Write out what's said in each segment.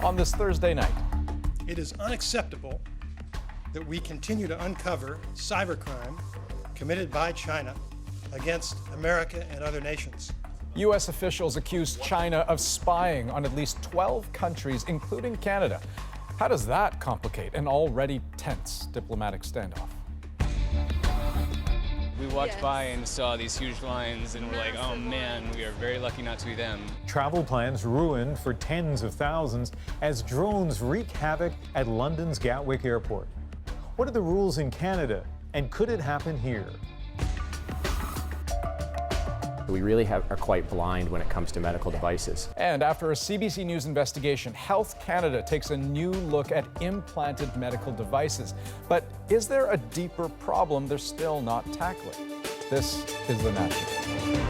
on this Thursday night. It is unacceptable that we continue to uncover cybercrime committed by China against America and other nations. U.S. officials accuse China of spying on at least 12 countries, including Canada. How does that complicate an already tense diplomatic standoff? We walked by and saw these huge lines and we're like, oh man, we are very lucky not to be them. Travel plans ruined for tens of thousands as drones wreak havoc at London's Gatwick airport. What are the rules in Canada, and could it happen here? We really are quite blind when it comes to medical devices. And after a CBC News investigation, Health Canada takes a new look at implanted medical devices. But is there a deeper problem they're still not tackling? This is The National.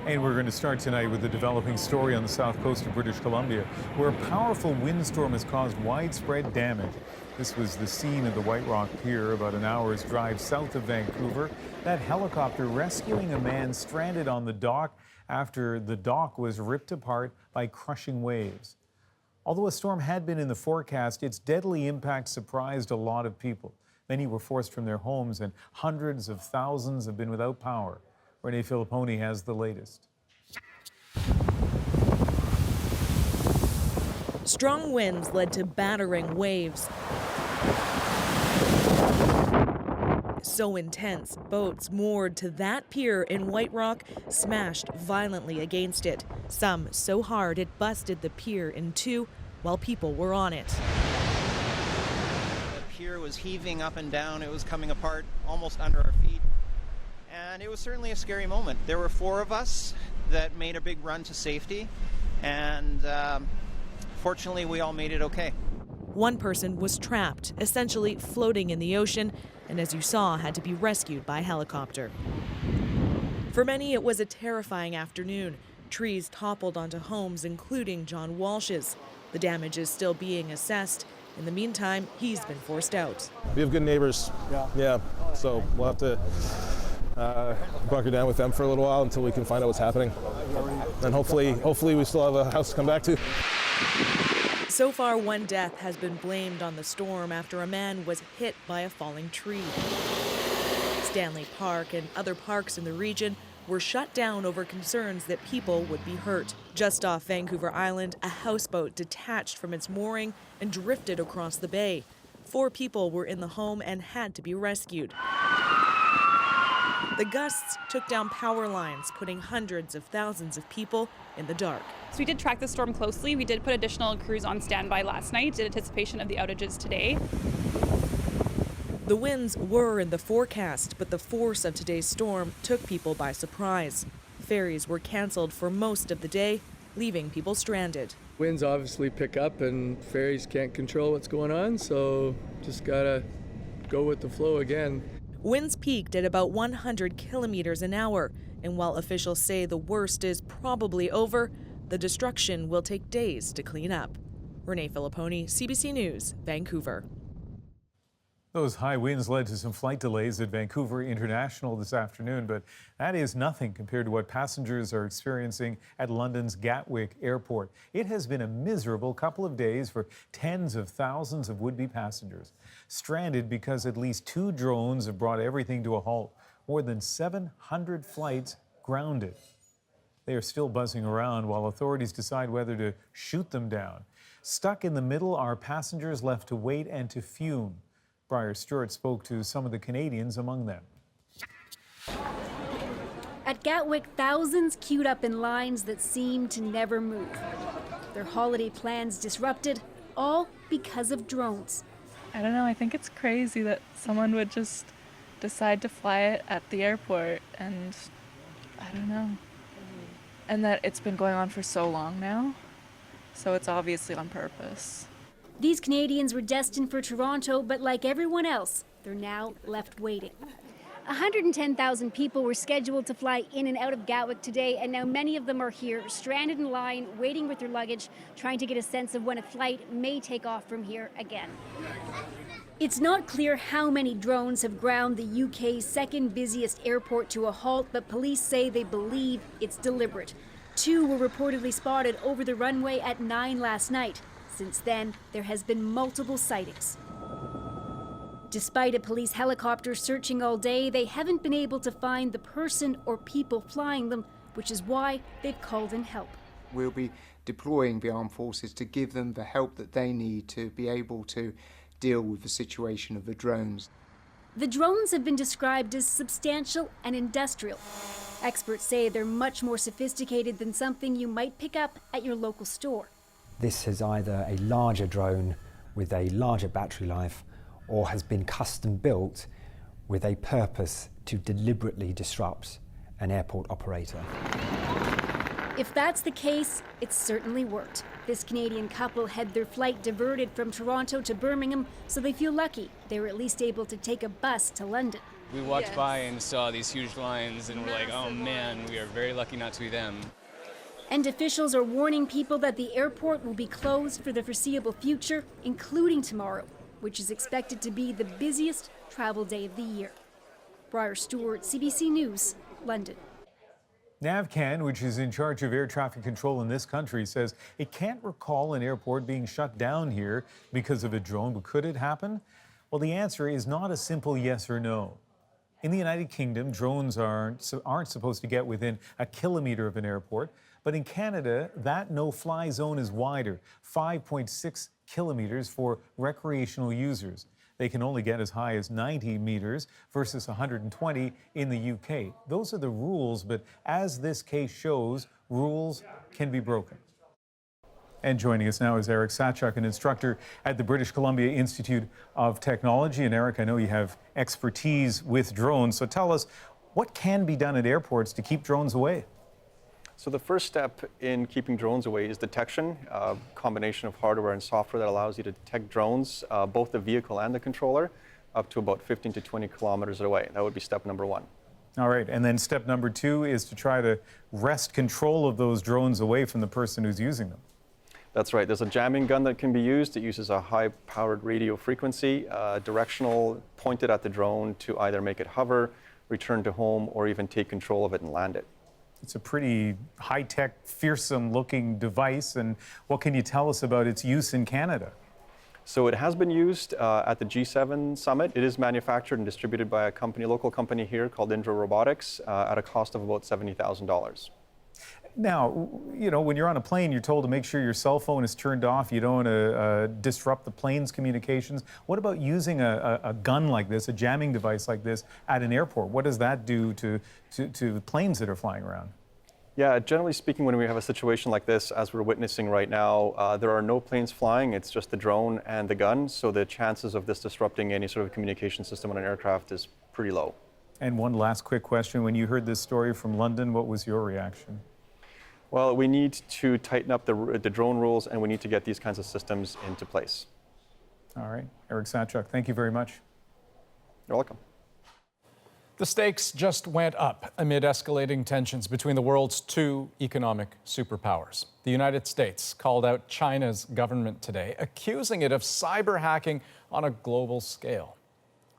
And we're going to start tonight with a developing story on the south coast of British Columbia, where a powerful windstorm has caused widespread damage. This was the scene of the White Rock Pier about an hour's drive south of Vancouver. That helicopter rescuing a man stranded on the dock after the dock was ripped apart by crushing waves. Although a storm had been in the forecast, its deadly impact surprised a lot of people. Many were forced from their homes, and hundreds of thousands have been without power. Renee Filipponi has the latest. Strong winds led to battering waves. So intense, boats moored to that pier in White Rock smashed violently against it. Some so hard it busted the pier in two while people were on it. The pier was heaving up and down. It was coming apart almost under our feet. And it was certainly a scary moment. There were 4 of us that made a big run to safety, and fortunately we all made it okay. One person was trapped, essentially floating in the ocean, and as you saw, had to be rescued by helicopter. For many, it was a terrifying afternoon. Trees toppled onto homes, including John Walsh's. The damage is still being assessed. In the meantime, he's been forced out. We have good neighbors. Yeah. So we'll have to bunker down with them for a little while until we can find out what's happening. And hopefully we still have a house to come back to. So far, one death has been blamed on the storm after a man was hit by a falling tree. Stanley Park and other parks in the region were shut down over concerns that people would be hurt. Just off Vancouver Island, a houseboat detached from its mooring and drifted across the bay. 4 people were in the home and had to be rescued. The gusts took down power lines, putting hundreds of thousands of people in the dark. So we did track the storm closely. We did put additional crews on standby last night in anticipation of the outages today. The winds were in the forecast, but the force of today's storm took people by surprise. Ferries were canceled for most of the day, leaving people stranded. Winds obviously pick up and ferries can't control what's going on, so just gotta go with the flow again. Winds peaked at about 100 kilometers an hour, and while officials say the worst is probably over, the destruction will take days to clean up. Renee Filipponi, CBC News, Vancouver. Those high winds led to some flight delays at Vancouver International this afternoon, but that is nothing compared to what passengers are experiencing at London's Gatwick Airport. It has been a miserable couple of days for tens of thousands of would-be passengers, stranded because at least 2 drones have brought everything to a halt. More than 700 flights grounded. They are still buzzing around while authorities decide whether to shoot them down. Stuck in the middle are passengers left to wait and to fume. Briar Stewart spoke to some of the Canadians among them. At Gatwick, thousands queued up in lines that seem to never move. Their holiday plans disrupted, all because of drones. I don't know, I think it's crazy that someone would just decide to fly it at the airport, and I don't know. And that it's been going on for so long now, so it's obviously on purpose. These Canadians were destined for Toronto, but like everyone else, they're now left waiting. 110,000 people were scheduled to fly in and out of Gatwick today, and now many of them are here, stranded in line, waiting with their luggage, trying to get a sense of when a flight may take off from here again. It's not clear how many drones have ground the UK's second busiest airport to a halt, but police say they believe it's deliberate. 2 were reportedly spotted over the runway at 9 last night. Since then, there has been multiple sightings. Despite a police helicopter searching all day, they haven't been able to find the person or people flying them, which is why they've called in help. We'll be deploying the armed forces to give them the help that they need to be able to deal with the situation of the drones. The drones have been described as substantial and industrial. Experts say they're much more sophisticated than something you might pick up at your local store. This is either a larger drone with a larger battery life or has been custom built with a purpose to deliberately disrupt an airport operator. If that's the case, it's certainly worked. This Canadian couple had their flight diverted from Toronto to Birmingham, so they feel lucky they were at least able to take a bus to London. We walked by and saw these huge lines and we're like, oh man, we are very lucky not to be them. And officials are warning people that the airport will be closed for the foreseeable future, including tomorrow, which is expected to be the busiest travel day of the year. Briar Stewart, CBC News, London. NAVCAN, which is in charge of air traffic control in this country, says it can't recall an airport being shut down here because of a drone, but could it happen? Well, the answer is not a simple yes or no. In the United Kingdom, drones aren't supposed to get within a kilometre of an airport, but in Canada, that no-fly zone is wider, 5.6 kilometres for recreational users. They can only get as high as 90 meters versus 120 in the UK. Those are the rules, but as this case shows, rules can be broken. And joining us now is Eric Satchuk, an instructor at the British Columbia Institute of Technology. And Eric, I know you have expertise with drones, so tell us, what can be done at airports to keep drones away? So the first step in keeping drones away is detection, a combination of hardware and software that allows you to detect drones, both the vehicle and the controller, up to about 15 to 20 kilometers away. That would be step number 1. All right, and then step number 2 is to try to wrest control of those drones away from the person who's using them. That's right. There's a jamming gun that can be used. It uses a high-powered radio frequency, directional, pointed at the drone to either make it hover, return to home, or even take control of it and land it. It's a pretty high-tech, fearsome-looking device, and what can you tell us about its use in Canada? So it has been used at the G7 summit. It is manufactured and distributed by a local company here called Indra Robotics at a cost of about $70,000. Now, you know, when you're on a plane, you're told to make sure your cell phone is turned off. You don't want to disrupt the plane's communications. What about using a gun like this, a jamming device like this, at an airport? What does that do to the planes that are flying around? Yeah, generally speaking, when we have a situation like this, as we're witnessing right now, there are no planes flying. It's just the drone and the gun. So the chances of this disrupting any sort of communication system on an aircraft is pretty low. And one last quick question. When you heard this story from London, what was your reaction? Well, we need to tighten up the drone rules, and we need to get these kinds of systems into place. All right. Eric Satchuk, thank you very much. You're welcome. The stakes just went up amid escalating tensions between the world's 2 economic superpowers. The United States called out China's government today, accusing it of cyber hacking on a global scale.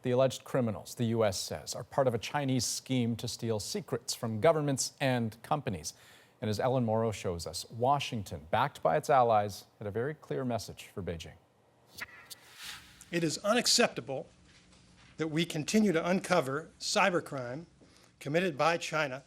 The alleged criminals, the U.S. says, are part of a Chinese scheme to steal secrets from governments and companies. And as Ellen Morrow shows us, Washington, backed by its allies, had a very clear message for Beijing. It is unacceptable that we continue to uncover cybercrime committed by China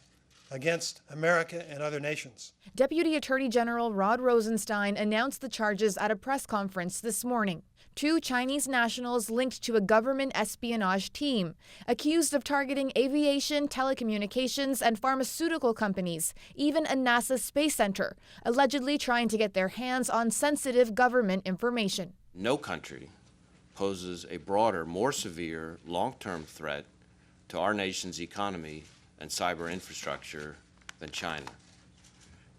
against America and other nations. Deputy Attorney General Rod Rosenstein announced the charges at a press conference this morning. 2 Chinese nationals linked to a government espionage team, accused of targeting aviation, telecommunications, and pharmaceutical companies, even a NASA space center, allegedly trying to get their hands on sensitive government information. No country poses a broader, more severe, long-term threat to our nation's economy and cyber infrastructure than China.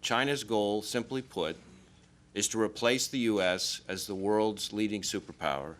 China's goal, simply put, is to replace the U.S. as the world's leading superpower,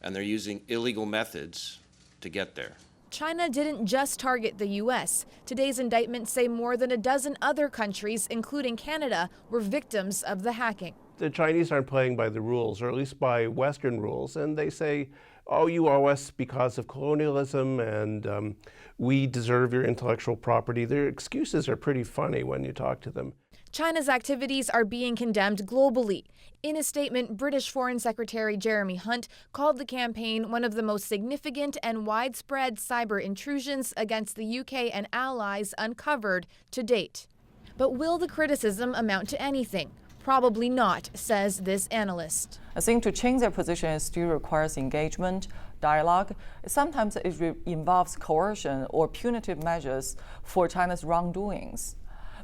and they're using illegal methods to get there. China didn't just target the U.S. Today's indictments say more than a dozen other countries, including Canada, were victims of the hacking. The Chinese aren't playing by the rules, or at least by Western rules, and they say, oh, you owe us because of colonialism, and we deserve your intellectual property. Their excuses are pretty funny when you talk to them. China's activities are being condemned globally. In a statement, British Foreign Secretary Jeremy Hunt called the campaign one of the most significant and widespread cyber intrusions against the UK and allies uncovered to date. But will the criticism amount to anything? Probably not, says this analyst. I think to change their position still requires engagement, dialogue. Sometimes it involves coercion or punitive measures for China's wrongdoings.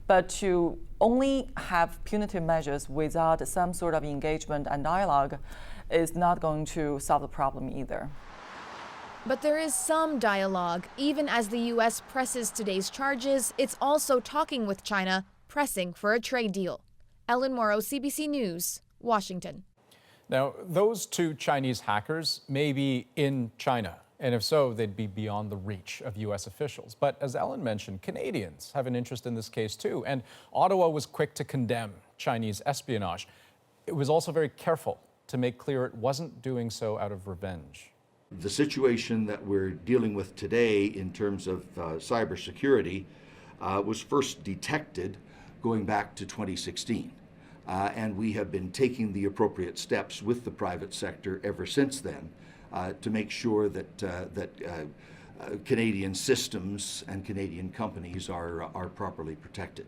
But to only have punitive measures without some sort of engagement and dialogue is not going to solve the problem either. But there is some dialogue. Even as the U.S. presses today's charges, it's also talking with China, pressing for a trade deal. Ellen Morrow, CBC News, Washington. Now, those two Chinese hackers may be in China, and if so, they'd be beyond the reach of U.S. officials. But as Ellen mentioned, Canadians have an interest in this case too, and Ottawa was quick to condemn Chinese espionage. It was also very careful to make clear it wasn't doing so out of revenge. The situation that we're dealing with today in terms of cybersecurity was first detected going back to 2016. And we have been taking the appropriate steps with the private sector ever since then to make sure that Canadian systems and Canadian companies are properly protected.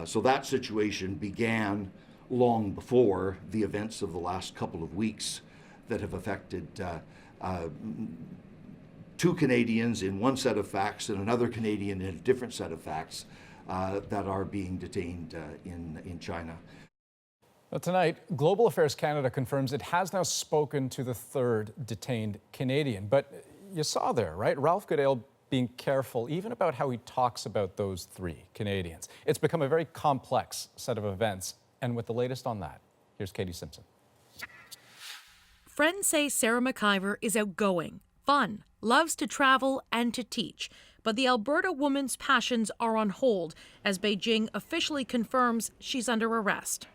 So that situation began long before the events of the last couple of weeks that have affected two Canadians in one set of facts and another Canadian in a different set of facts that are being detained in China. Well, tonight, Global Affairs Canada confirms it has now spoken to the third detained Canadian. But you saw there, right? Ralph Goodale being careful even about how he talks about those three Canadians. It's become a very complex set of events. And with the latest on that, here's Katie Simpson. Friends say Sarah McIver is outgoing, fun, loves to travel and to teach. But the Alberta woman's passions are on hold as Beijing officially confirms she's under arrest.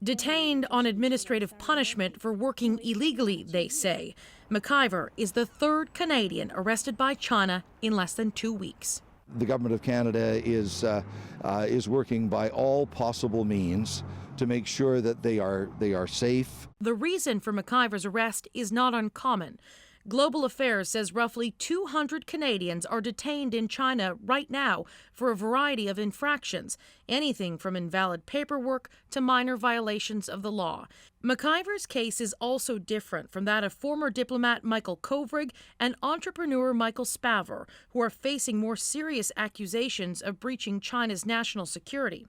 Detained on administrative punishment for working illegally, they say. McIver is the third Canadian arrested by China in less than 2 weeks. The government of Canada is working by all possible means to make sure that they are safe. The reason for McIver's arrest is not uncommon. Global Affairs says roughly 200 Canadians are detained in China right now for a variety of infractions, anything from invalid paperwork to minor violations of the law. McIver's case is also different from that of former diplomat Michael Kovrig and entrepreneur Michael Spavor, who are facing more serious accusations of breaching China's national security.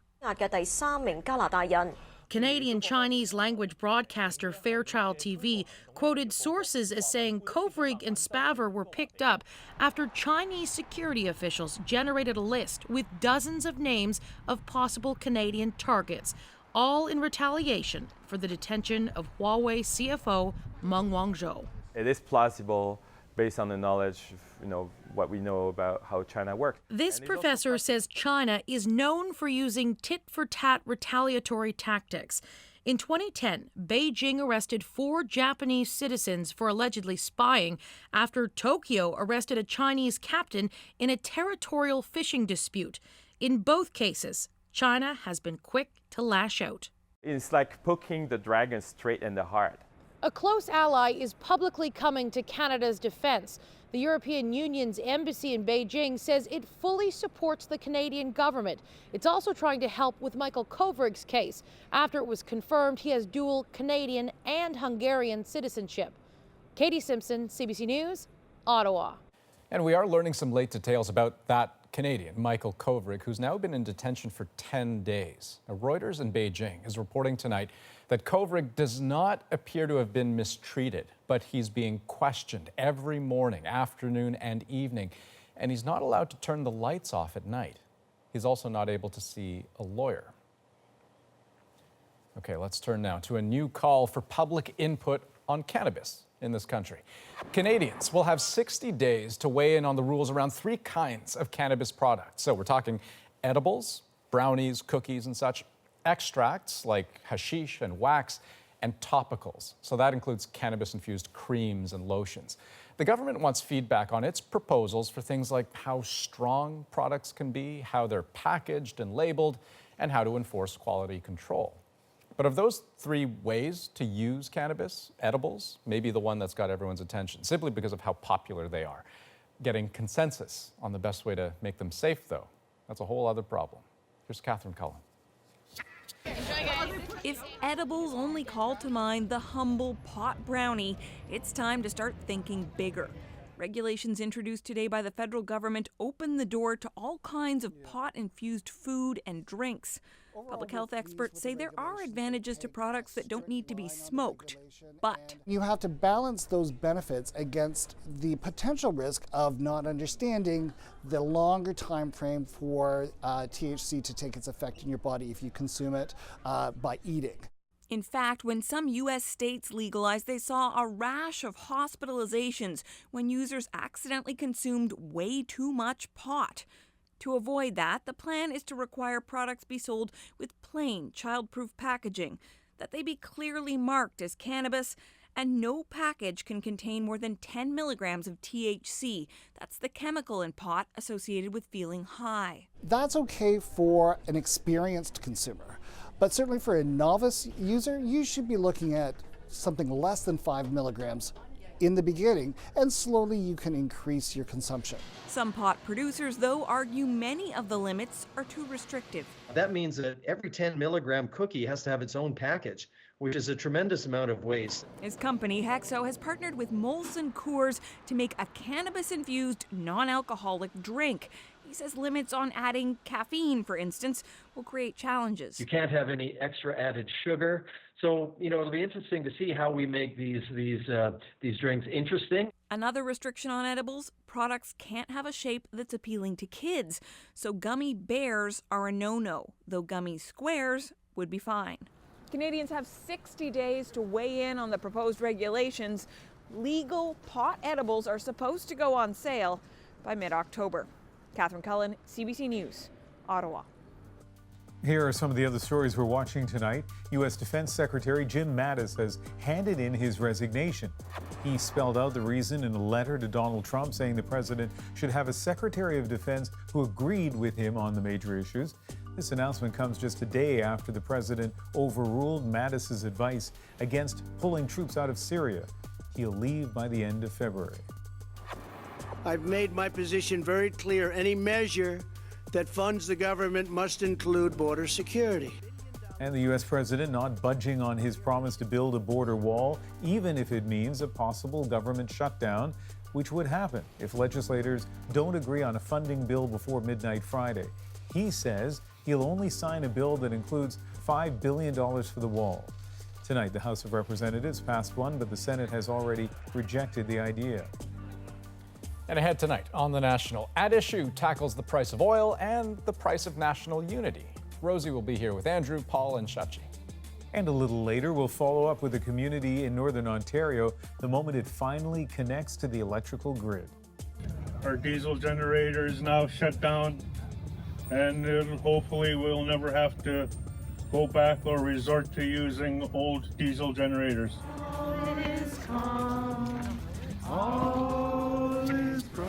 Canadian Chinese language broadcaster Fairchild TV quoted sources as saying Kovrig and Spavor were picked up after Chinese security officials generated a list with dozens of names of possible Canadian targets, all in retaliation for the detention of Huawei CFO Meng Wanzhou. It is plausible based on the knowledge of, what we know about how China works. This professor says China is known for using tit-for-tat retaliatory tactics. In 2010, Beijing arrested 4 Japanese citizens for allegedly spying after Tokyo arrested a Chinese captain in a territorial fishing dispute. In both cases, China has been quick to lash out. It's like poking the dragon straight in the heart. A close ally is publicly coming to Canada's defense. The European Union's embassy in Beijing says it fully supports the Canadian government. It's also trying to help with Michael Kovrig's case after it was confirmed he has dual Canadian and Hungarian citizenship. Katie Simpson, CBC News, Ottawa. And we are learning some late details about that Canadian, Michael Kovrig, who's now been in detention for 10 days. Now, Reuters in Beijing is reporting tonight that Kovrig does not appear to have been mistreated, but he's being questioned every morning, afternoon, and evening, and he's not allowed to turn the lights off at night. He's also not able to see a lawyer. Okay, let's turn now to a new call for public input on cannabis. in this country. Canadians will have 60 days to weigh in on the rules around 3 kinds of cannabis products. So we're talking edibles, brownies, cookies and such, extracts like hashish and wax, and topicals. So that includes cannabis-infused creams and lotions. The government wants feedback on its proposals for things like how strong products can be, how they're packaged and labeled, and how to enforce quality control. But of those 3 ways to use cannabis, edibles may be the one that's got everyone's attention, simply because of how popular they are. Getting consensus on the best way to make them safe, though, that's a whole other problem. Here's Catherine Cullen. If edibles only call to mind the humble pot brownie, it's time to start thinking bigger. Regulations introduced today by the federal government open the door to all kinds of pot-infused food and drinks. Public health experts say there are advantages to products that don't need to be smoked, but you have to balance those benefits against the potential risk of not understanding the longer time frame for THC to take its effect in your body if you consume it by eating. in fact, when some U.S. states legalized, they saw a rash of hospitalizations when users accidentally consumed way too much pot. To avoid that, the plan is to require products be sold with plain, child-proof packaging, that they be clearly marked as cannabis, and no package can contain more than 10 milligrams of THC. That's the chemical in pot associated with feeling high. That's okay for an experienced consumer, but certainly for a novice user, you should be looking at something less than 5 milligrams in the beginning, and slowly you can increase your consumption. Some pot producers, though, argue many of the limits are too restrictive. That means that every 10 milligram cookie has to have its own package, which is a tremendous amount of waste. His company, Hexo, has partnered with Molson Coors to make a cannabis-infused, non-alcoholic drink. He says limits on adding caffeine, for instance, will create challenges. You can't have any extra added sugar. So, it'll be interesting to see how we make these drinks interesting. Another restriction on edibles, products can't have a shape that's appealing to kids. So gummy bears are a no-no, though gummy squares would be fine. Canadians have 60 days to weigh in on the proposed regulations. Legal pot edibles are supposed to go on sale by mid-October. Catherine Cullen, CBC News, Ottawa. Here are some of the other stories we're watching tonight. U.S. Defense Secretary Jim Mattis has handed in his resignation. He spelled out the reason in a letter to Donald Trump, saying the president should have a Secretary of Defense who agreed with him on the major issues. This announcement comes just a day after the president overruled Mattis's advice against pulling troops out of Syria. He'll leave by the end of February. I've made my position very clear. Any measure that funds the government must include border security. And the U.S. president not budging on his promise to build a border wall, even if it means a possible government shutdown, which would happen if legislators don't agree on a funding bill before midnight Friday. He says he'll only sign a bill that includes $5 billion for the wall. Tonight, the House of Representatives passed one, but the Senate has already rejected the idea. And ahead tonight on The National, At Issue tackles the price of oil and the price of national unity. Rosie will be here with Andrew, Paul, and Shachi. And a little later, we'll follow up with a community in Northern Ontario the moment it finally connects to the electrical grid. Our diesel generator is now shut down, and hopefully we'll never have to go back or resort to using old diesel generators. All is calm. All is bright.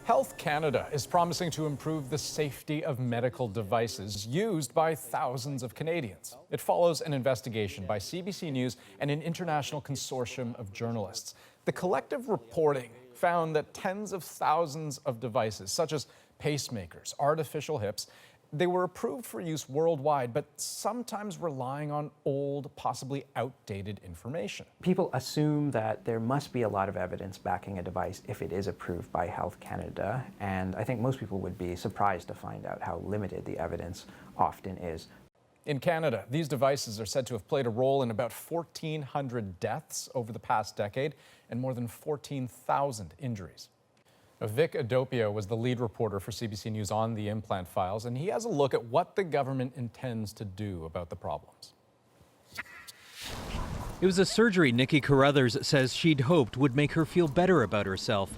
Health Canada is promising to improve the safety of medical devices used by thousands of Canadians. It follows an investigation by CBC News and an international consortium of journalists. The collective reporting found that tens of thousands of devices, such as pacemakers, artificial hips, they were approved for use worldwide, but sometimes relying on old, possibly outdated information. People assume that there must be a lot of evidence backing a device if it is approved by Health Canada, and I think most people would be surprised to find out how limited the evidence often is. In Canada, these devices are said to have played a role in about 1,400 deaths over the past decade and more than 14,000 injuries. Vic Adopio was the lead reporter for CBC News on the implant files, and he has a look at what the government intends to do about the problems. It was a surgery Nikki Carruthers says she'd hoped would make her feel better about herself.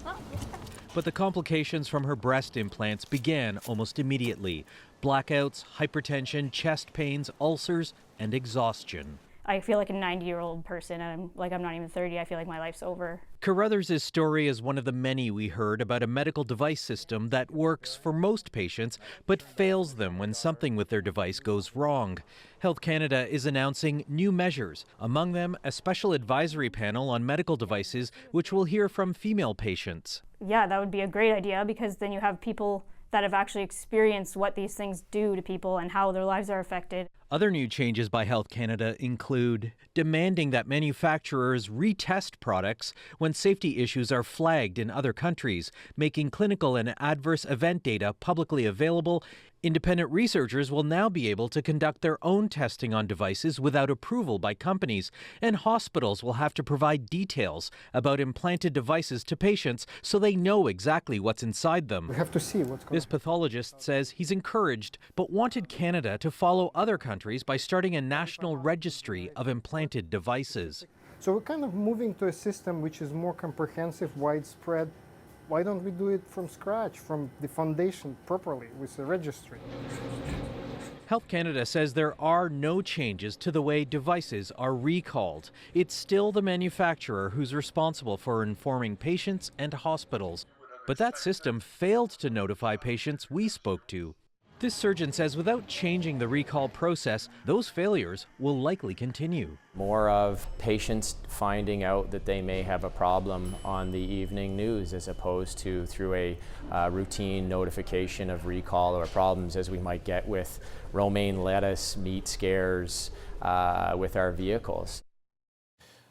But the complications from her breast implants began almost immediately. Blackouts, hypertension, chest pains, ulcers, and exhaustion. I feel like a 90-year-old person, and I'm not even 30. I feel like my life's over. Carruthers' story is one of the many we heard about a medical device system that works for most patients, but fails them when something with their device goes wrong. Health Canada is announcing new measures, among them a special advisory panel on medical devices, which will hear from female patients. Yeah, that would be a great idea, because then you have people that have actually experienced what these things do to people and how their lives are affected. Other new changes by Health Canada include demanding that manufacturers retest products when safety issues are flagged in other countries, making clinical and adverse event data publicly available. Independent researchers will now be able to conduct their own testing on devices without approval by companies, and hospitals will have to provide details about implanted devices to patients so they know exactly what's inside them. We have to see what's going on. This pathologist says he's encouraged, but wanted Canada to follow other countries by starting a national registry of implanted devices. So we're kind of moving to a system which is more comprehensive, widespread. Why don't we do it from scratch, from the foundation properly with a registry? Health Canada says there are no changes to the way devices are recalled. It's still the manufacturer who's responsible for informing patients and hospitals. But that system failed to notify patients we spoke to. This surgeon says without changing the recall process, those failures will likely continue. More of patients finding out that they may have a problem on the evening news as opposed to through a routine notification of recall or problems as we might get with romaine lettuce, meat scares with our vehicles.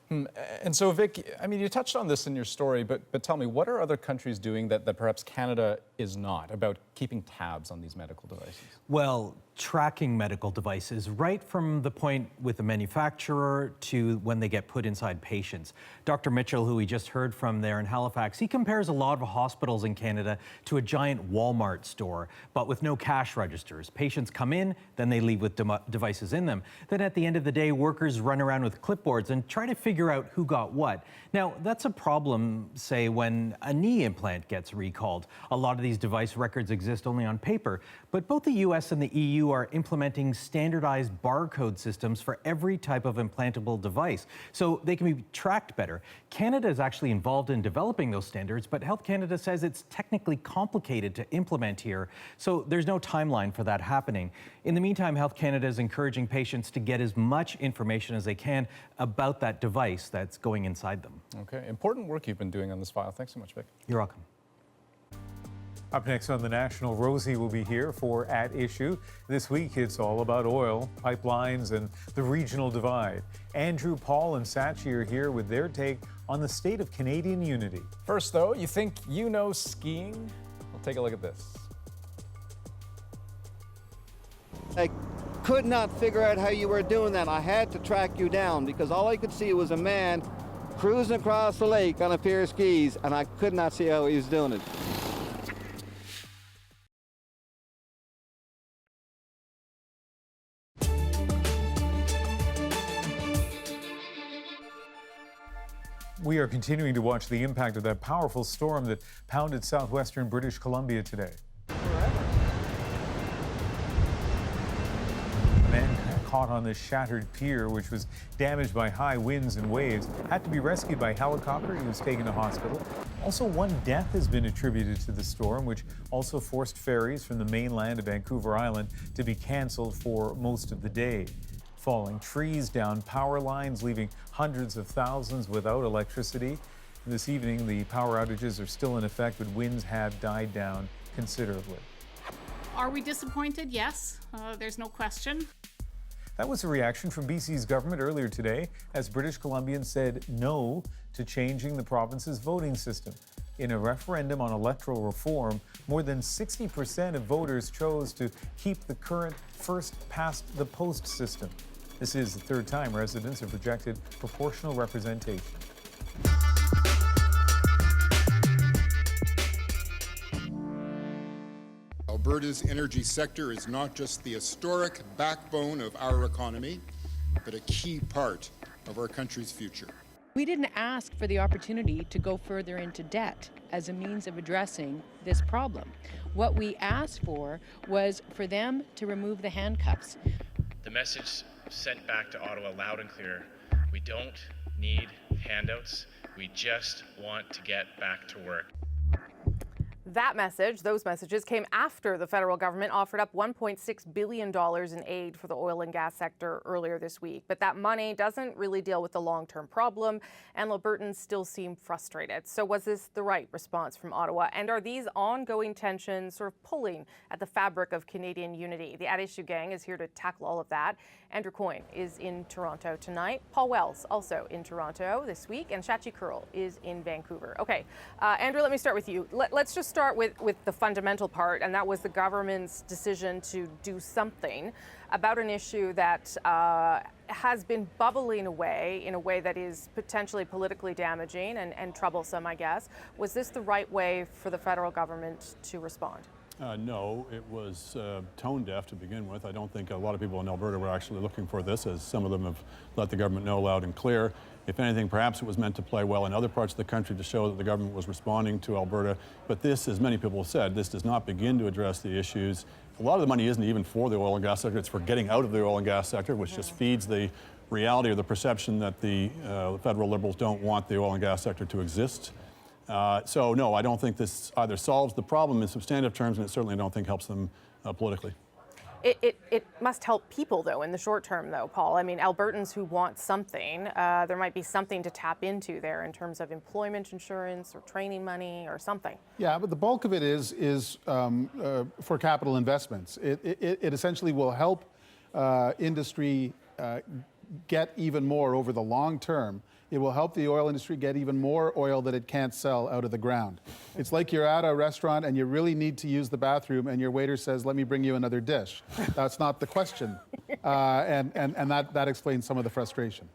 And so, Vic, I mean, you touched on this in your story, but tell me, what are other countries doing that perhaps Canada is not about keeping tabs on these medical devices? Well, tracking medical devices right from the point with the manufacturer to when they get put inside patients. Dr. Mitchell, who we just heard from there in Halifax, he compares a lot of hospitals in Canada to a giant Walmart store, but with no cash registers. Patients come in, then they leave with devices in them. Then at the end of the day, workers run around with clipboards and try to figure out who got what. Now, that's a problem, say, when a knee implant gets recalled. A lot of these device records exist only on paper, but both the US and the EU are implementing standardized barcode systems for every type of implantable device, so they can be tracked better. Canada is actually involved in developing those standards, but Health Canada says it's technically complicated to implement here, so there's no timeline for that happening. In the meantime, Health Canada is encouraging patients to get as much information as they can about that device that's going inside them. Okay, important work you've been doing on this file. Thanks so much, Vic. You're welcome. Up next on The National, Rosie will be here for At Issue. This week, it's all about oil, pipelines, and the regional divide. Andrew, Paul, and Sachi are here with their take on the state of Canadian unity. First, though, you think you know skiing? Well, take a look at this. I could not figure out how you were doing that. I had to track you down because all I could see was a man cruising across the lake on a pair of skis, and I could not see how he was doing it. We are continuing to watch the impact of that powerful storm that pounded southwestern British Columbia today. A man caught on this shattered pier, which was damaged by high winds and waves, had to be rescued by helicopter. He was taken to hospital. Also, one death has been attributed to the storm, which also forced ferries from the mainland to Vancouver Island to be canceled for most of the day. Falling trees down power lines, leaving hundreds of thousands without electricity. This evening, the power outages are still in effect, but winds have died down considerably. Are we disappointed? Yes, there's no question. That was a reaction from BC's government earlier today as British Columbians said no to changing the province's voting system. In a referendum on electoral reform, more than 60% of voters chose to keep the current first-past-the-post system. This is the third time residents have rejected proportional representation. Alberta's energy sector is not just the historic backbone of our economy, but a key part of our country's future. We didn't ask for the opportunity to go further into debt as a means of addressing this problem. What we asked for was for them to remove the handcuffs. The message sent back to Ottawa loud and clear: we don't need handouts, we just want to get back to work. That message, those messages, came after the federal government offered up $1.6 billion in aid for the oil and gas sector earlier this week. But that money doesn't really deal with the long-term problem, and Albertans still seem frustrated. So was this the right response from Ottawa? And are these ongoing tensions sort of pulling at the fabric of Canadian unity? The At Issue Gang is here to tackle all of that. Andrew Coyne is in Toronto tonight. Paul Wells also in Toronto this week, and Shachi Kurl is in Vancouver. Okay, Andrew, let me start with you. Let's just start with the fundamental part, and that was the government's decision to do something about an issue that has been bubbling away in a way that is potentially politically damaging and troublesome, I guess. Was this the right way for the federal government to respond? No, it was tone deaf to begin with. I don't think a lot of people in Alberta were actually looking for this, as some of them have let the government know loud and clear. If anything, perhaps it was meant to play well in other parts of the country to show that the government was responding to Alberta. But this, as many people have said, this does not begin to address the issues. A lot of the money isn't even for the oil and gas sector. It's for getting out of the oil and gas sector, which just feeds the reality or the perception that the federal Liberals don't want the oil and gas sector to exist. So no, I don't think this either solves the problem in substantive terms, and it certainly don't think helps them politically. It must help people, though, in the short term, though, Paul. I mean, Albertans who want something, there might be something to tap into there in terms of employment insurance or training money or something. Yeah, but the bulk of it is for capital investments. It essentially will help industry get even more over the long term. It will help the oil industry get even more oil that it can't sell out of the ground. It's like you're at a restaurant and you really need to use the bathroom and your waiter says, let me bring you another dish. That's not the question. And that explains some of the frustration.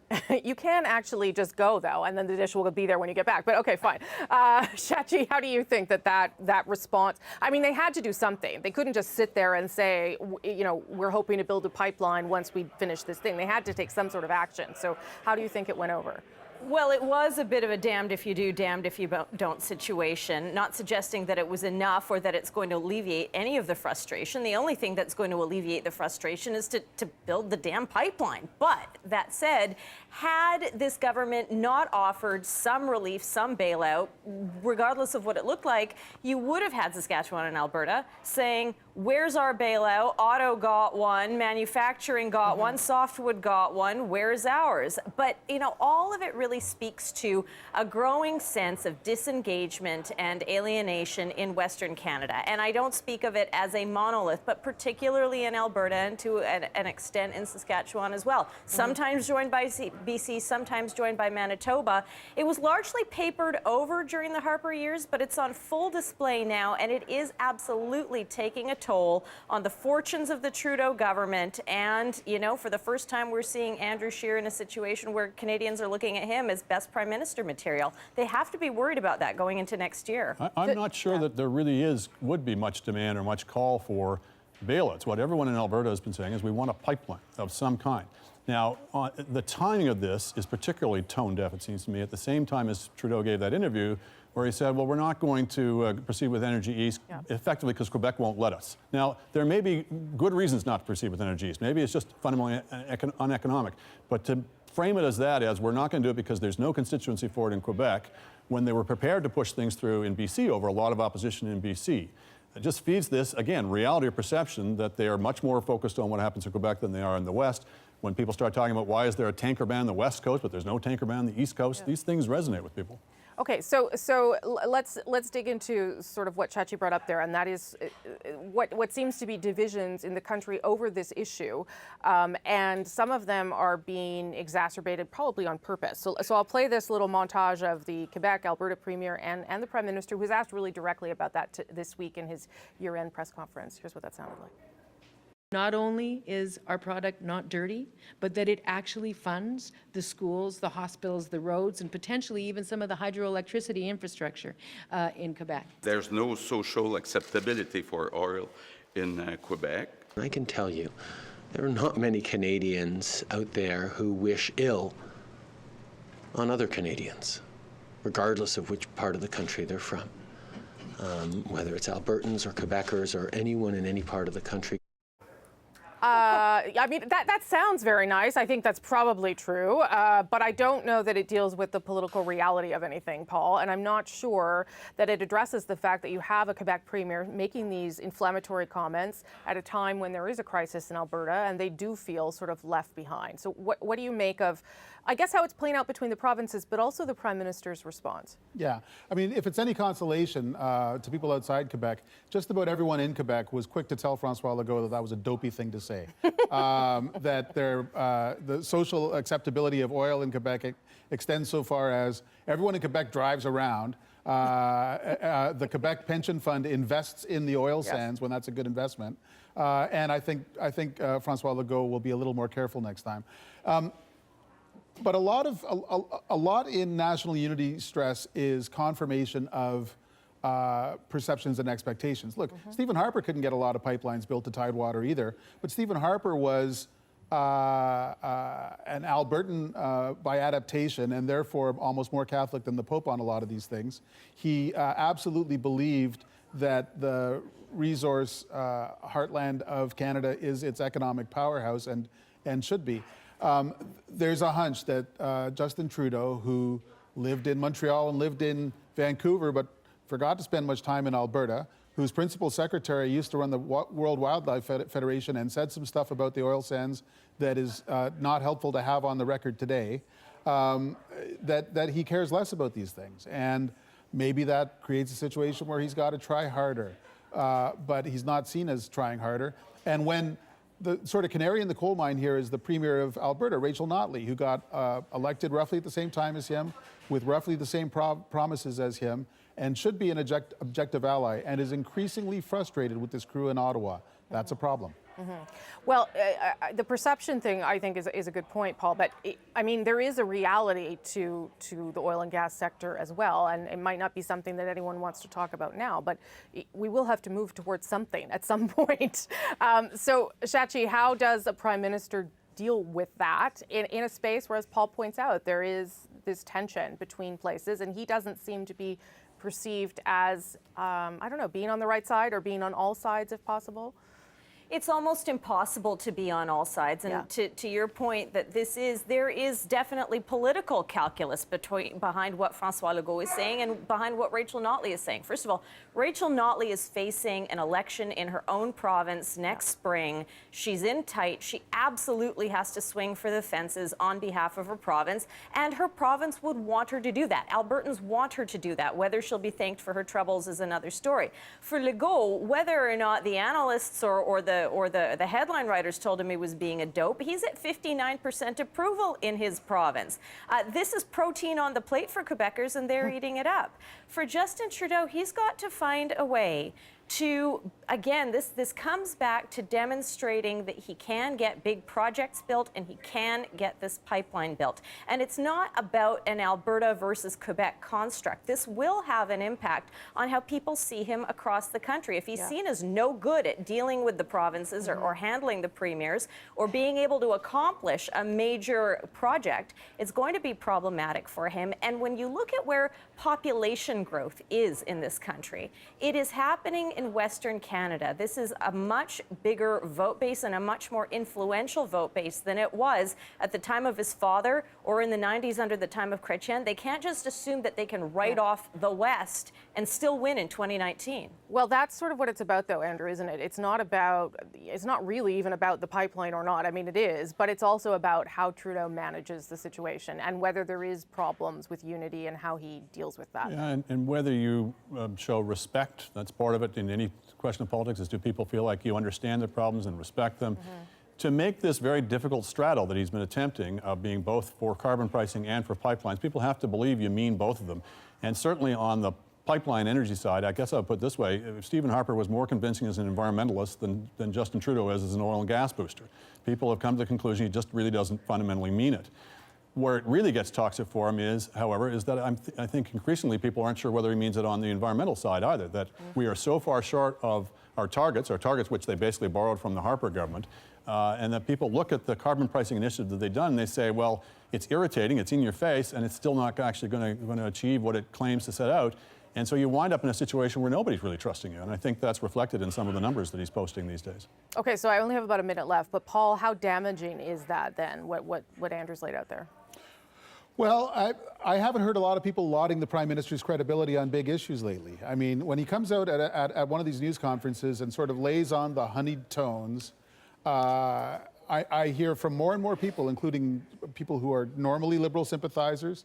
You can actually just go, though, and then the dish will be there when you get back. But okay, fine. Shachi, how do you think that response? I mean, they had to do something. They couldn't just sit there and say, you know, we're hoping to build a pipeline once we finish this thing. They had to take some sort of action. So how do you think it went over? Well, it was a bit of a damned if you do, damned if you don't situation, not suggesting that it was enough or that it's going to alleviate any of the frustration. The only thing that's going to alleviate the frustration is to build the damn pipeline. But that said, had this government not offered some relief, some bailout, regardless of what it looked like, you would have had Saskatchewan and Alberta saying, where's our bailout? Auto got one, manufacturing got one, softwood got one, where's ours? But, you know, all of it really speaks to a growing sense of disengagement and alienation in Western Canada. And I don't speak of it as a monolith, but particularly in Alberta and to an extent in Saskatchewan as well. Sometimes joined by BC, sometimes joined by Manitoba. It was largely papered over during the Harper years, but it's on full display now, and it is absolutely taking a toll on the fortunes of the Trudeau government. And, you know, for the first time, we're seeing Andrew Scheer in a situation where Canadians are looking at him as best prime minister material. They have to be worried about that going into next year. I'm not sure that there really would be much demand or much call for bailouts. What everyone in Alberta has been saying is we want a pipeline of some kind. Now, the timing of this is particularly tone deaf, it seems to me, at the same time as Trudeau gave that interview where he said, well, we're not going to proceed with Energy East effectively because Quebec won't let us. Now, there may be good reasons not to proceed with Energy East. Maybe it's just fundamentally uneconomic. But to frame it as that, as we're not going to do it because there's no constituency for it in Quebec, when they were prepared to push things through in BC over a lot of opposition in BC, it just feeds this, again, reality or perception that they are much more focused on what happens in Quebec than they are in the West. When people start talking about why is there a tanker ban on the West Coast, but there's no tanker ban on the East Coast, these things resonate with people. Okay, so let's dig into sort of what Shachi brought up there, and that is what seems to be divisions in the country over this issue, and some of them are being exacerbated probably on purpose. So I'll play this little montage of the Quebec, Alberta Premier and the Prime Minister, who was asked really directly about that this week in his year-end press conference. Here's what that sounded like. Not only is our product not dirty, but that it actually funds the schools, the hospitals, the roads, and potentially even some of the hydroelectricity infrastructure in Quebec. There's no social acceptability for oil in Quebec. I can tell you, there are not many Canadians out there who wish ill on other Canadians, regardless of which part of the country they're from, whether it's Albertans or Quebecers or anyone in any part of the country. I mean, that sounds very nice. I think that's probably true, but I don't know that it deals with the political reality of anything, Paul, and I'm not sure that it addresses the fact that you have a Quebec premier making these inflammatory comments at a time when there is a crisis in Alberta, and they do feel sort of left behind. So what do you make of, I guess, how it's playing out between the provinces, but also the Prime Minister's response? Yeah, I mean, if it's any consolation to people outside Quebec, just about everyone in Quebec was quick to tell François Legault that that was a dopey thing to say. That the social acceptability of oil in Quebec extends so far as everyone in Quebec drives around. The Quebec pension fund invests in the oil sands when that's a good investment. And I think François Legault will be a little more careful next time. But a lot in national unity stress is confirmation of perceptions and expectations. Look, Stephen Harper couldn't get a lot of pipelines built to Tidewater either, but Stephen Harper was an Albertan by adaptation and therefore almost more Catholic than the Pope on a lot of these things. He absolutely believed that the resource heartland of Canada is its economic powerhouse and should be. There's a hunch that Justin Trudeau, who lived in Montreal and lived in Vancouver, but forgot to spend much time in Alberta, whose principal secretary used to run the World Wildlife Federation and said some stuff about the oil sands that is not helpful to have on the record today, that he cares less about these things. And maybe that creates a situation where he's got to try harder, but he's not seen as trying harder. And when the sort of canary in the coal mine here is the Premier of Alberta, Rachel Notley, who got elected roughly at the same time as him, with roughly the same promises as him, and should be an objective ally, and is increasingly frustrated with this crew in Ottawa. That's a problem. Well, the perception thing, I think, is a good point, Paul. But I mean, there is a reality to the oil and gas sector as well, and it might not be something that anyone wants to talk about now. But we will have to move towards something at some point. So, Shachi, how does a prime minister deal with that in a space where, as Paul points out, there is this tension between places, and he doesn't seem to be perceived as, I don't know, being on the right side or being on all sides if possible? It's almost impossible to be on all sides. And to your point that there is definitely political calculus behind what François Legault is saying and behind what Rachel Notley is saying. First of all, Rachel Notley is facing an election in her own province next spring. She's in tight. She absolutely has to swing for the fences on behalf of her province, and her province would want her to do that. Albertans want her to do that. Whether she'll be thanked for her troubles is another story. For Legault, whether or not the analysts or the headline writers told him he was being a dope, he's at 59% approval in his province. This is protein on the plate for Quebecers, and they're eating it up. For Justin Trudeau, he's got to find a way to, again, this comes back to demonstrating that he can get big projects built and he can get this pipeline built. And it's not about an Alberta versus Quebec construct. This will have an impact on how people see him across the country. If he's seen as no good at dealing with the provinces or handling the premiers or being able to accomplish a major project, it's going to be problematic for him. And when you look at where population growth is in this country, it is happening in Western Canada. This is a much bigger vote base and a much more influential vote base than it was at the time of his father or in the 90s under the time of Chrétien. They can't just assume that they can write off the West and still win in 2019. Well, that's sort of what it's about, though, Andrew, isn't it? It's not really even about the pipeline or not. I mean, it is, but it's also about how Trudeau manages the situation and whether there is problems with unity and how he deals with that. Yeah, and whether you show respect, that's part of it in any question of politics, is do people feel like you understand their problems and respect them? To make this very difficult straddle that he's been attempting, being both for carbon pricing and for pipelines, people have to believe you mean both of them. And certainly on the pipeline energy side, I guess I would put it this way, Stephen Harper was more convincing as an environmentalist than Justin Trudeau is as an oil and gas booster. People have come to the conclusion he just really doesn't fundamentally mean it. Where it really gets toxic for him is, however, is that I think increasingly people aren't sure whether he means it on the environmental side either, that we are so far short of our targets which they basically borrowed from the Harper government, and that people look at the carbon pricing initiative that they've done and they say, well, it's irritating, it's in your face, and it's still not actually going to achieve what it claims to set out. And so you wind up in a situation where nobody's really trusting you. And I think that's reflected in some of the numbers that he's posting these days. Okay, so I only have about a minute left, but Paul, how damaging is that then, what Andrew's laid out there? Well, I haven't heard a lot of people lauding the Prime Minister's credibility on big issues lately. I mean, when he comes out at one of these news conferences and sort of lays on the honeyed tones, I hear from more and more people, including people who are normally Liberal sympathizers,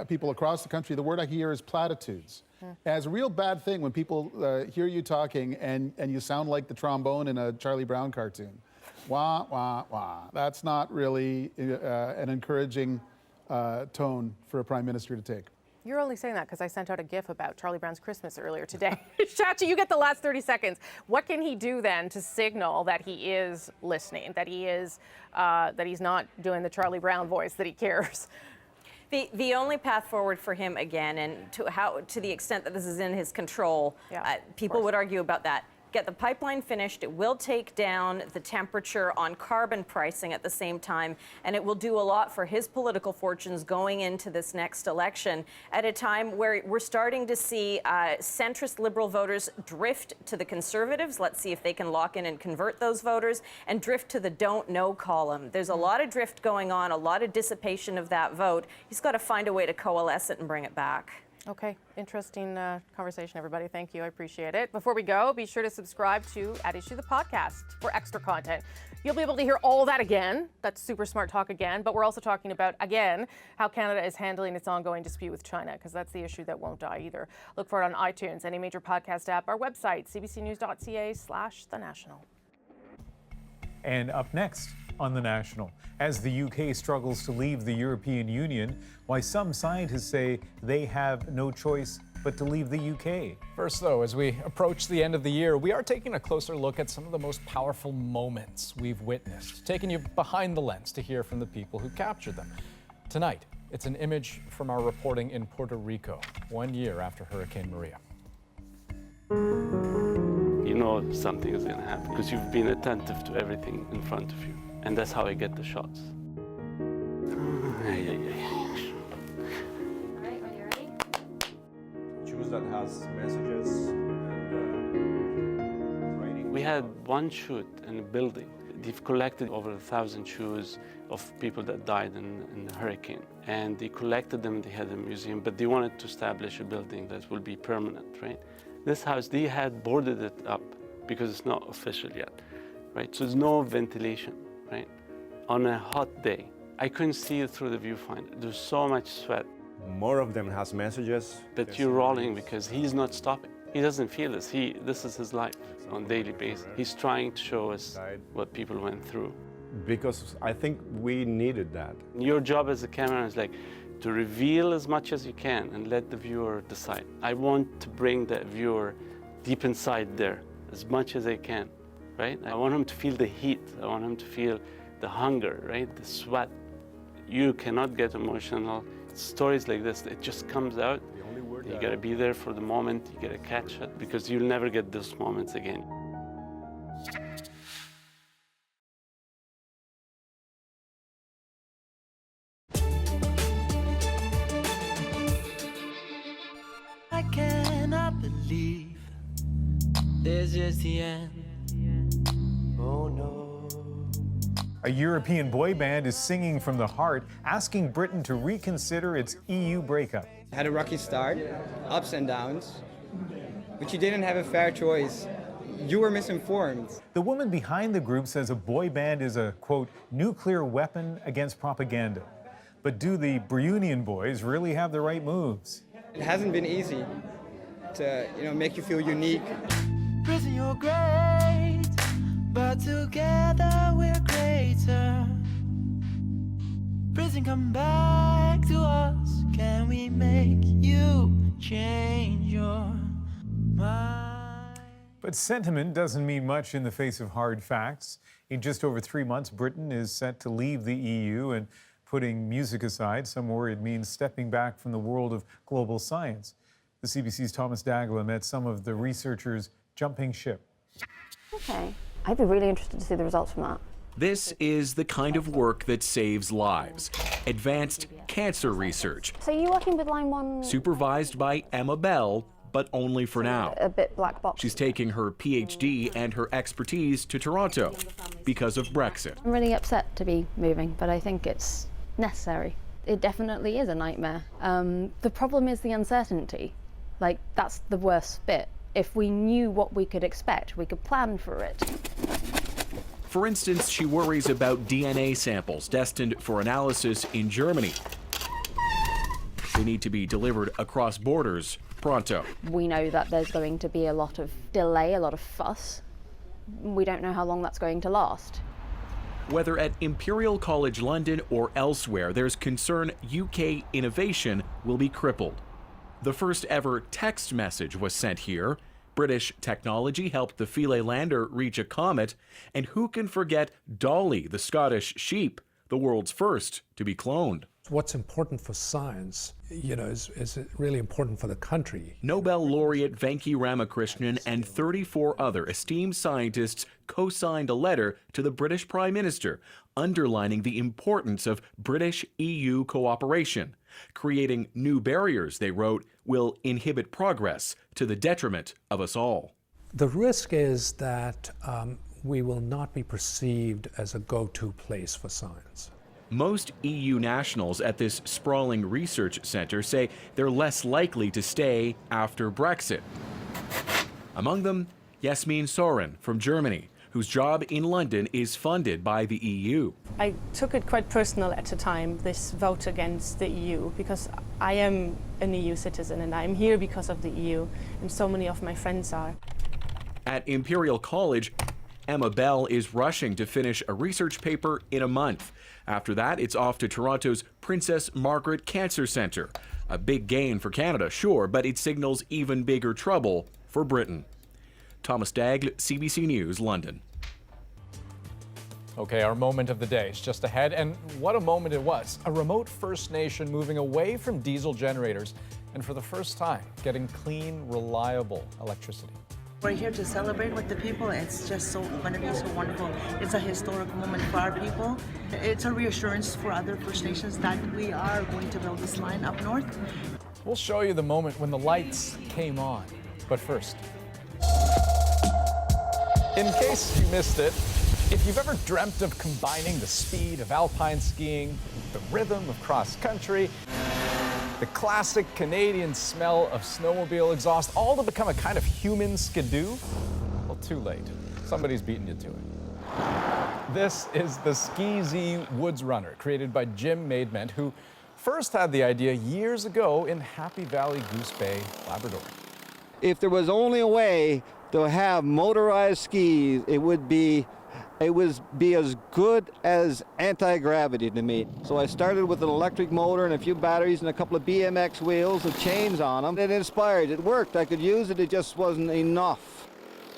people across the country, the word I hear is platitudes. And it's a real bad thing when people hear you talking and you sound like the trombone in a Charlie Brown cartoon. Wah, wah, wah. That's not really an encouraging tone for a Prime Minister to take. You're only saying that because I sent out a GIF about Charlie Brown's Christmas earlier today. Chachi, you get the last 30 seconds. What can he do then to signal that he is listening, that he is, that he's not doing the Charlie Brown voice, that he cares? The only path forward for him, again, and to the extent that this is in his control, people would argue about that. Get the pipeline finished. It will take down the temperature on carbon pricing at the same time, and it will do a lot for his political fortunes going into this next election at a time where we're starting to see centrist Liberal voters drift to the Conservatives. Let's see if they can lock in and convert those voters, and drift to the don't know column. There's a lot of drift going on, a lot of dissipation of that vote. He's got to find a way to coalesce it and bring it back. Okay, interesting conversation, everybody. Thank you, I appreciate it. Before we go, be sure to subscribe to At Issue the podcast for extra content. You'll be able to hear all that again. That's super smart talk again. But we're also talking about, again, how Canada is handling its ongoing dispute with China, because that's the issue that won't die either. Look for it on iTunes, any major podcast app, our website, cbcnews.ca/The National. And up next on The National, as the UK struggles to leave the European Union, why some scientists say they have no choice but to leave the UK. First, though, as we approach the end of the year, we are taking a closer look at some of the most powerful moments we've witnessed, taking you behind the lens to hear from the people who captured them. Tonight, it's an image from our reporting in Puerto Rico, 1 year after Hurricane Maria. You know something is going to happen because you've been attentive to everything in front of you. And that's how I get the shots. Shoes that has messages and writing. We had one shoot in a building. They've collected over 1,000 shoes of people that died in the hurricane. And they collected them, they had a museum, but they wanted to establish a building that will be permanent, right? This house, they had boarded it up because it's not official yet, right? So there's no ventilation. Right? On a hot day, I couldn't see it through the viewfinder. There's so much sweat. More of them has messages. But you're rolling because he's not stopping. He doesn't feel this. This is his life on a daily basis. He's trying to show us what people went through. Because I think we needed that. Your job as a cameraman is like to reveal as much as you can and let the viewer decide. I want to bring that viewer deep inside there as much as I can. Right? I want him to feel the heat. I want him to feel the hunger, right? The sweat. You cannot get emotional. Stories like this, it just comes out. You gotta be there for the moment. You gotta catch it because you'll never get those moments again. I cannot believe this is the end. Oh no. A European boy band is singing from the heart, asking Britain to reconsider its EU breakup. Had a rocky start, ups and downs, but you didn't have a fair choice. You were misinformed. The woman behind the group says a boy band is a, quote, nuclear weapon against propaganda. But do the Brunian boys really have the right moves? It hasn't been easy to, make you feel unique. Prison, you're great, but together we're greater. Prison, come back to us. Can we make you change your mind? But sentiment doesn't mean much in the face of hard facts. In just over 3 months, Britain is set to leave the EU, and Putting music aside, some worry it means stepping back from the world of global science. The CBC's Thomas Dagla met some of the researchers jumping ship. Okay, I'd be really interested to see the results from that. This is the kind of work that saves lives. Advanced cancer research. So you're working with line 1? Supervised by Emma Bell, but only for now. A bit black box. She's taking her PhD and her expertise to Toronto because of Brexit. I'm really upset to be moving, but I think it's necessary. It definitely is a nightmare. The problem is the uncertainty. Like, that's the worst bit. If we knew what we could expect, we could plan for it. For instance, she worries about DNA samples destined for analysis in Germany. They need to be delivered across borders pronto. We know that there's going to be a lot of delay, a lot of fuss. We don't know how long that's going to last. Whether at Imperial College London or elsewhere, there's concern UK innovation will be crippled. The first ever text message was sent here. British technology helped the Philae lander reach a comet. And who can forget Dolly, the Scottish sheep, the world's first to be cloned? What's important for science, is really important for the country. Nobel laureate Venki Ramakrishnan and 34 other esteemed scientists co-signed a letter to the British Prime Minister underlining the importance of British-EU cooperation. Creating new barriers, they wrote, will inhibit progress to the detriment of us all. The risk is that we will not be perceived as a go-to place for science. Most EU nationals at this sprawling research center say they're less likely to stay after Brexit. Among them, Yasmin Soren from Germany, whose job in London is funded by the EU. I took it quite personal at the time, this vote against the EU, because I am an EU citizen and I'm here because of the EU, and so many of my friends are. At Imperial College, Emma Bell is rushing to finish a research paper in a month. After that, it's off to Toronto's Princess Margaret Cancer Centre. A big gain for Canada, sure, but it signals even bigger trouble for Britain. Thomas Dagl, CBC News, London. Okay, our moment of the day is just ahead, and what a moment it was. A remote First Nation moving away from diesel generators and for the first time getting clean, reliable electricity. We're here to celebrate with the people. It's just going to be so wonderful. It's a historic moment for our people. It's a reassurance for other First Nations that we are going to build this line up north. We'll show you the moment when the lights came on. But first, in case you missed it, if you've ever dreamt of combining the speed of alpine skiing, the rhythm of cross-country, the classic Canadian smell of snowmobile exhaust, all to become a kind of human skidoo, well, too late. Somebody's beaten you to it. This is the Skizee Woods Runner, created by Jim Maidment, who first had the idea years ago in Happy Valley Goose Bay, Labrador. If there was only a way to have motorized skis, it would be as good as anti-gravity to me. So I started with an electric motor and a few batteries and a couple of BMX wheels with chains on them. It inspired, it worked, I could use it, it just wasn't enough.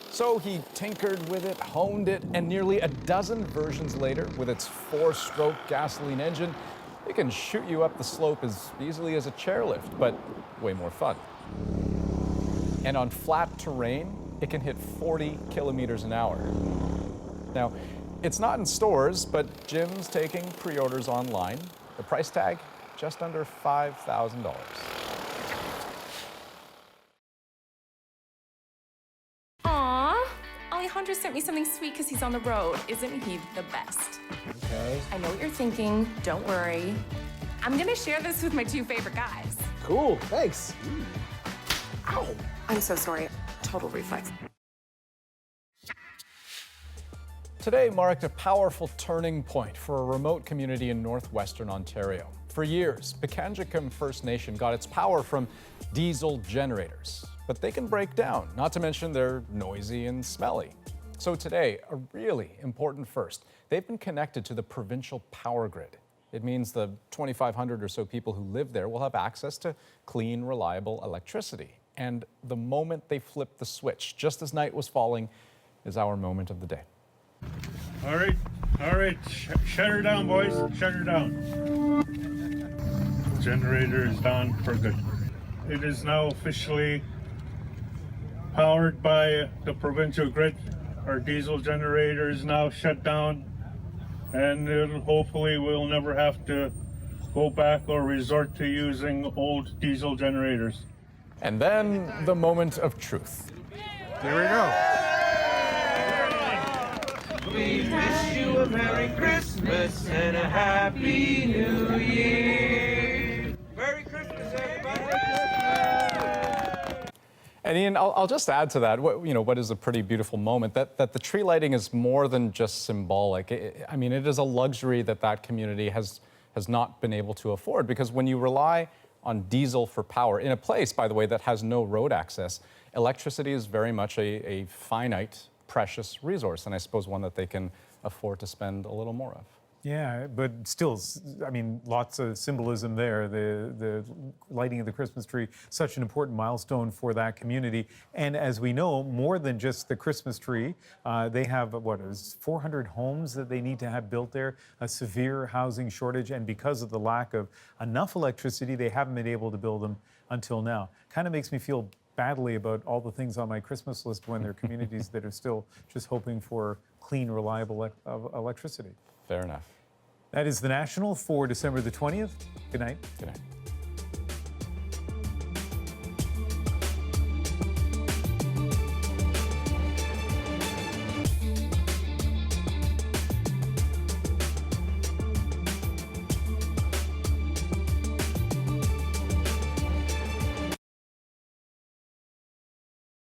So he tinkered with it, honed it, and nearly a dozen versions later, with its 4-stroke gasoline engine, it can shoot you up the slope as easily as a chairlift, but way more fun. And on flat terrain, it can hit 40 kilometers an hour. Now, it's not in stores, but Jim's taking pre-orders online. The price tag, just under $5,000. Aww, Alejandro sent me something sweet because he's on the road. Isn't he the best? Okay. I know what you're thinking. Don't worry. I'm gonna share this with my 2 favorite guys. Cool, thanks. Ow. I'm so sorry. Total reflex. Today marked a powerful turning point for a remote community in northwestern Ontario. For years, Pikangikum First Nation got its power from diesel generators, but they can break down, not to mention they're noisy and smelly. So today, a really important first. They've been connected to the provincial power grid. It means the 2,500 or so people who live there will have access to clean, reliable electricity. And the moment they flip the switch, just as night was falling, is our moment of the day. All right, All right, shut her down, boys. Shut her down. Generator is down for good. It is now officially powered by the provincial grid. Our diesel generator is now shut down, and hopefully we'll never have to go back or resort to using old diesel generators. And then the moment of truth. Here we go. We wish you a Merry Christmas and a Happy New Year. Merry Christmas, everybody. And Ian, I'll just add to that, what is a pretty beautiful moment, that the tree lighting is more than just symbolic. I mean, it is a luxury that community has not been able to afford, because when you rely on diesel for power, in a place, by the way, that has no road access, electricity is very much a finite, precious resource, and I suppose one that they can afford to spend a little more of. Yeah, but still, I mean, lots of symbolism there. The lighting of the Christmas tree, such an important milestone for that community. And as we know, more than just the Christmas tree, they have, 400 homes that they need to have built there, a severe housing shortage, and because of the lack of enough electricity, they haven't been able to build them until now. Kind of makes me feel badly about all the things on my Christmas list when there are communities that are still just hoping for clean, reliable electricity. Fair enough. That is The National for December the 20th. Good night. Good night.